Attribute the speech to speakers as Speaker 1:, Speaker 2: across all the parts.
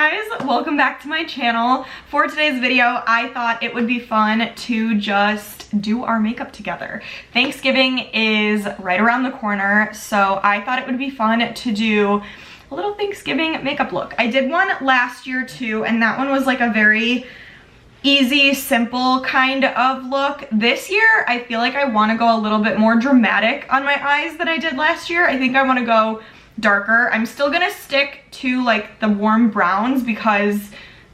Speaker 1: guys, welcome back to my channel. For today's video, I thought it would be fun to just do our makeup together. Thanksgiving is right around the corner, so I thought it would be fun to do a little Thanksgiving makeup look. I did one last year too, and that one was like a very easy, simple kind of look. This year, I feel like I want to go a little bit more dramatic on my eyes than I did last year. I think I want to go darker. I'm still gonna stick to like the warm browns because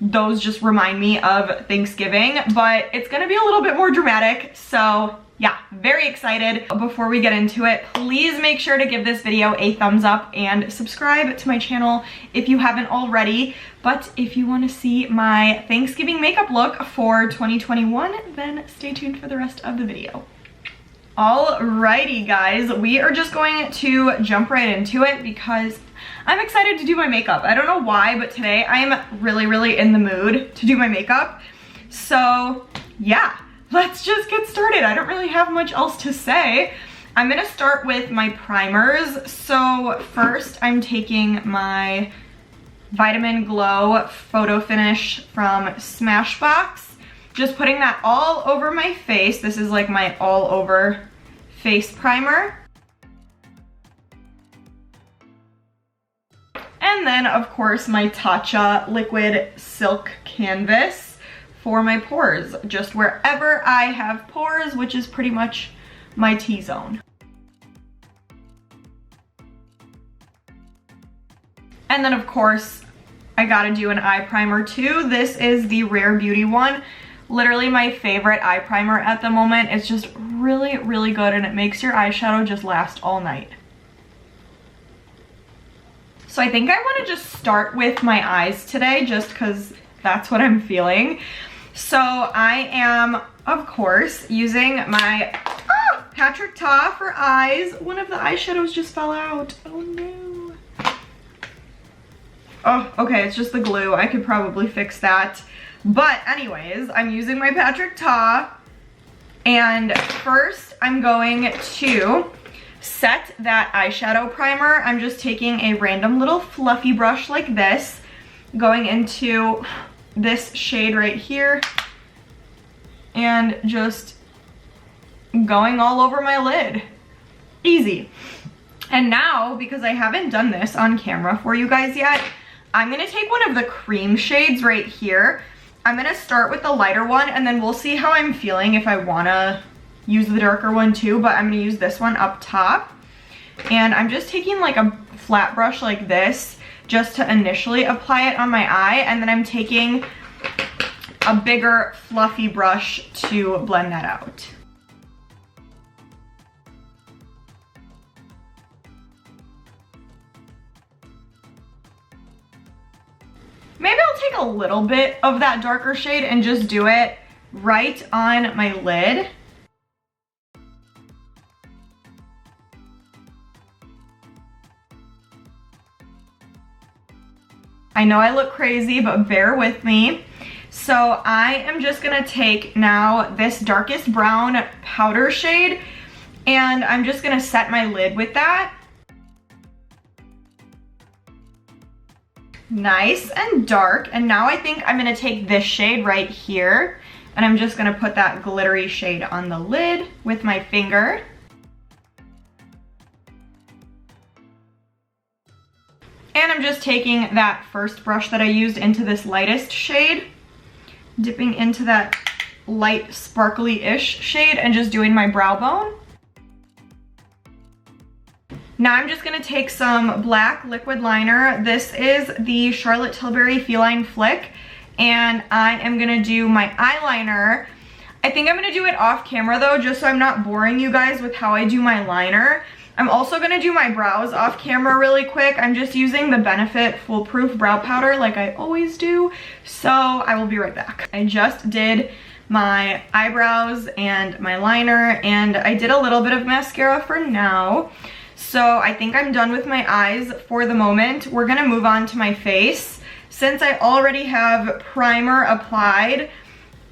Speaker 1: those just remind me of Thanksgiving, but it's gonna be a little bit more dramatic. So yeah, very excited. Before we get into it, please make sure to give this video a thumbs up and subscribe to my channel if you haven't already. But if you want to see my Thanksgiving makeup look for 2021, then stay tuned for the rest of the video. Alrighty guys, we are just going to jump right into it because I'm excited to do my makeup. I don't know why, but today I'm really in the mood to do my makeup. So yeah, let's just get started. I don't really have much else to say. I'm gonna start with my primers. So first I'm taking my Vitamin Glow Photo Finish from SMASHBOX. Just putting that all over my face. This is like my all over face primer. And then of course my TATCHA Liquid Silk Canvas for my pores. Just wherever I have pores, which is pretty much my T-zone. And then of course, I gotta do an eye primer too. This is the Rare Beauty one. Literally my favorite eye primer at the moment. It's just really good and it makes your eyeshadow just last all night. So I think I want to just start with my eyes today just because that's what I'm feeling. So I am, of course, using my Patrick Ta for eyes. One of the eyeshadows just fell out. Oh no. Oh, okay, it's just the glue. I could probably fix that. But anyways, I'm using my Patrick Ta, and first I'm going to set that eyeshadow primer. I'm just taking a random little fluffy brush like this, going into this shade right here, and just going all over my lid. Easy. And now, because I haven't done this on camera for you guys yet, I'm gonna take one of the cream shades right here. I'm gonna start with the lighter one and then we'll see how I'm feeling if I wanna use the darker one too, but I'm gonna use this one up top. And I'm just taking like a flat brush like this just to initially apply it on my eye, and then I'm taking a bigger fluffy brush to blend that out. Maybe I'll take a little bit of that darker shade and just do it right on my lid. I know I look crazy, but bear with me. So I am just gonna take now this darkest brown powder shade, and I'm just gonna set my lid with that. Nice and dark. And now I think I'm gonna take this shade right here and I'm just gonna put that glittery shade on the lid with my finger. And I'm just taking that first brush that I used into this lightest shade, dipping into that light sparkly-ish shade and just doing my brow bone. Now I'm just gonna take some black liquid liner. This is the Charlotte Tilbury Feline Flick, and I am gonna do my eyeliner. I think I'm gonna do it off camera though, just so I'm not boring you guys with how I do my liner. I'm also gonna do my brows off camera really quick. I'm just using the Benefit Foolproof Brow Powder like I always do, so I will be right back. I just did my eyebrows and my liner, and I did a little bit of mascara for now. So I think I'm done with my eyes for the moment. We're gonna move on to my face. Since I already have primer applied,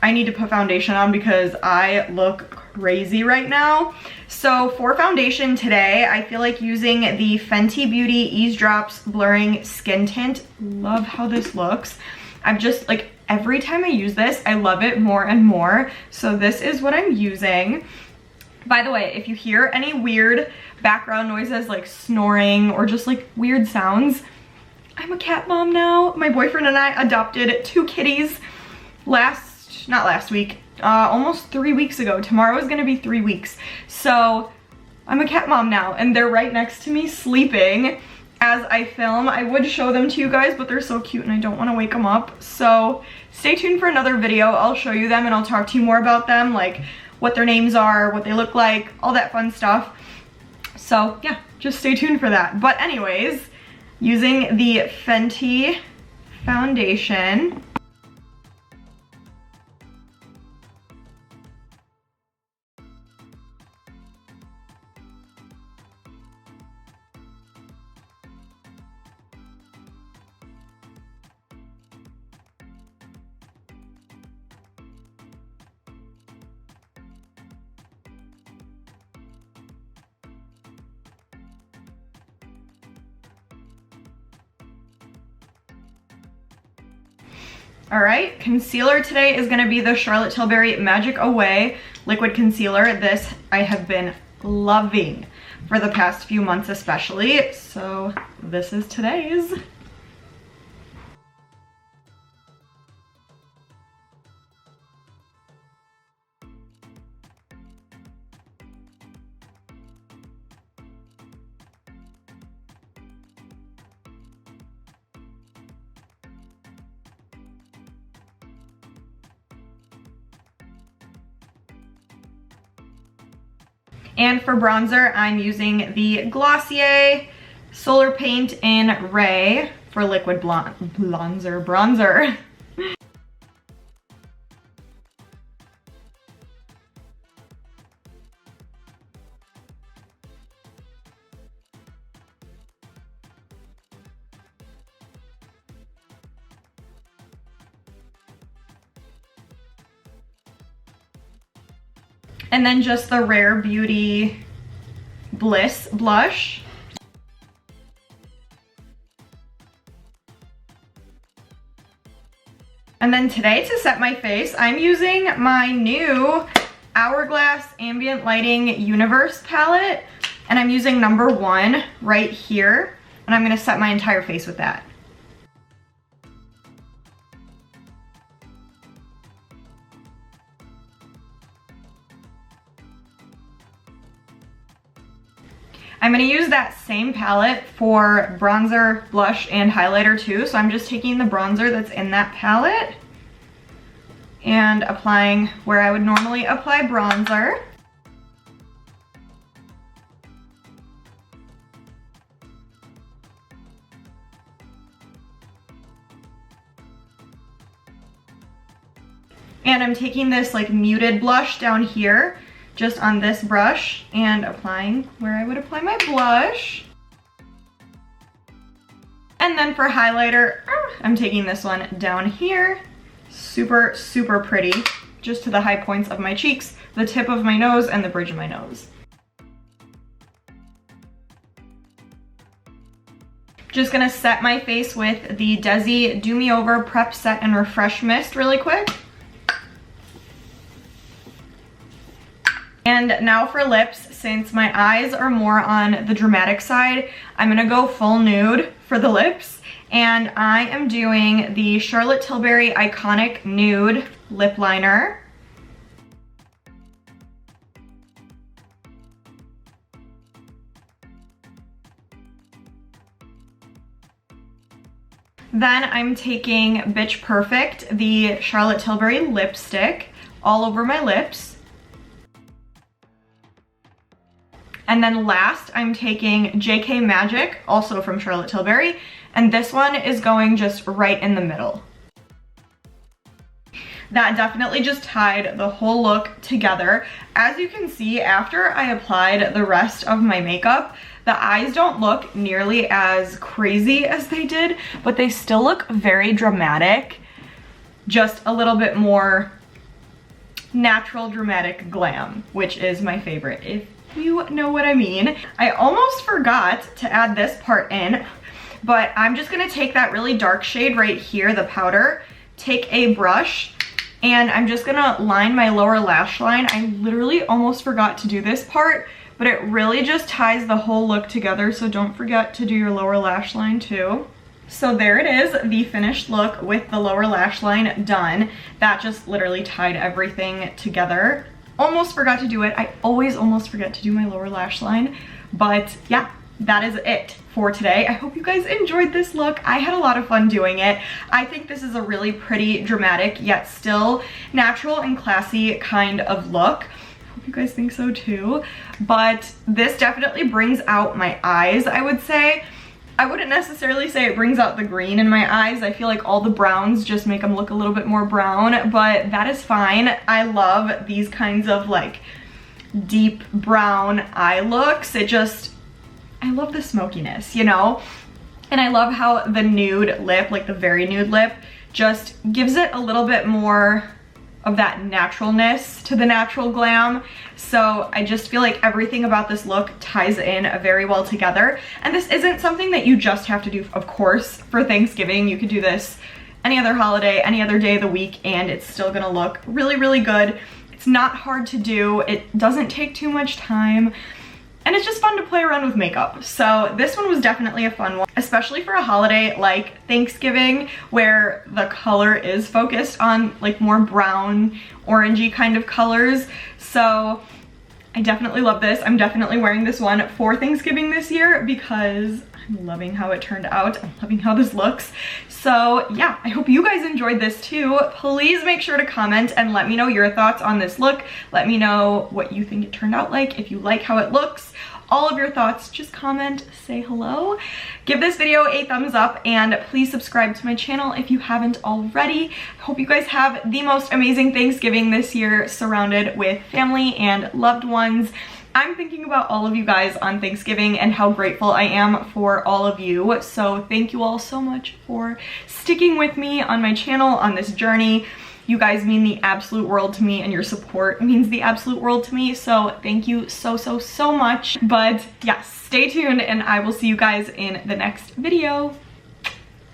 Speaker 1: I need to put foundation on because I look crazy right now. So for foundation today, I feel like using the Fenty Beauty Ease Drops Blurring Skin Tint. Love how this looks. I've just like, every time I use this, I love it more and more. So this is what I'm using. By the way, if you hear any weird background noises like snoring or just like weird sounds, I'm a cat mom now. My boyfriend and I adopted 2 kitties not last week, almost 3 weeks ago. Tomorrow is gonna be 3 weeks. So I'm a cat mom now, and they're right next to me sleeping as I film. I would show them to you guys, but they're so cute and I don't wanna wake them up. So stay tuned for another video. I'll show you them and I'll talk to you more about them, like what their names are, what they look like, all that fun stuff. So yeah, just stay tuned for that. But anyways, using the Fenty foundation. All right, concealer today is gonna be the Charlotte Tilbury Magic Away Liquid Concealer. This I have been loving for the past few months especially, so this is today's. And for bronzer, I'm using the Glossier Solar Paint in Ray for liquid bronzer. And then just the Rare Beauty Bliss blush. And then today, to set my face, I'm using my new Hourglass Ambient Lighting Universe palette. And I'm using number 1 right here. And I'm gonna set my entire face with that. I'm gonna use that same palette for bronzer, blush, and highlighter too. So I'm just taking the bronzer that's in that palette and applying where I would normally apply bronzer. And I'm taking this like muted blush down here, just on this brush, and applying where I would apply my blush. And then for highlighter, I'm taking this one down here. Super, super pretty, just to the high points of my cheeks, the tip of my nose, and the bridge of my nose. Just gonna set my face with the DEZI Do Me Over Prep Set and Refresh Mist really quick. And now for lips, since my eyes are more on the dramatic side, I'm gonna go full nude for the lips. And I am doing the Charlotte Tilbury Iconic Nude Lip Liner. Then I'm taking Bitch Perfect, the Charlotte Tilbury lipstick, all over my lips. And then last, I'm taking JK Magic, also from Charlotte Tilbury, and this one is going just right in the middle. That definitely just tied the whole look together. As you can see, after I applied the rest of my makeup, the eyes don't look nearly as crazy as they did, but they still look very dramatic. Just a little bit more natural dramatic glam, which is my favorite, if you know what I mean. I almost forgot to add this part in, but I'm just gonna take that really dark shade right here, the powder, take a brush, and I'm just gonna line my lower lash line. I literally almost forgot to do this part, but it really just ties the whole look together, so don't forget to do your lower lash line too. So there it is, the finished look with the lower lash line done. That just literally tied everything together. Almost forgot to do it. I always almost forget to do my lower lash line, but yeah, that is it for today. I hope you guys enjoyed this look. I had a lot of fun doing it. I think this is a really pretty, dramatic, yet still natural and classy kind of look. I hope you guys think so too. But this definitely brings out my eyes, I would say. I wouldn't necessarily say it brings out the green in my eyes. I feel like all the browns just make them look a little bit more brown, but that is fine. I love these kinds of like deep brown eye looks. I love the smokiness, you know? And I love how the nude lip, like the very nude lip, just gives it a little bit more of that naturalness to the natural glam. So I just feel like everything about this look ties in very well together. And this isn't something that you just have to do, of course, for Thanksgiving. You could do this any other holiday, any other day of the week, and it's still gonna look really, really good. It's not hard to do. It doesn't take too much time. And it's just fun to play around with makeup. So this one was definitely a fun one, especially for a holiday like Thanksgiving, where the color is focused on like more brown, orangey kind of colors. So I definitely love this. I'm definitely wearing this one for Thanksgiving this year because I'm loving how it turned out. I'm loving how this looks. So yeah, I hope you guys enjoyed this too. Please make sure to comment and let me know your thoughts on this look. Let me know what you think it turned out like, if you like how it looks. All of your thoughts, just comment, say hello. Give this video a thumbs up and please subscribe to my channel if you haven't already. I hope you guys have the most amazing Thanksgiving this year, surrounded with family and loved ones. I'm thinking about all of you guys on Thanksgiving and how grateful I am for all of you. So thank you all so much for sticking with me on my channel on this journey. You guys mean the absolute world to me, and your support means the absolute world to me. So thank you so, so, so much. But yes, stay tuned and I will see you guys in the next video.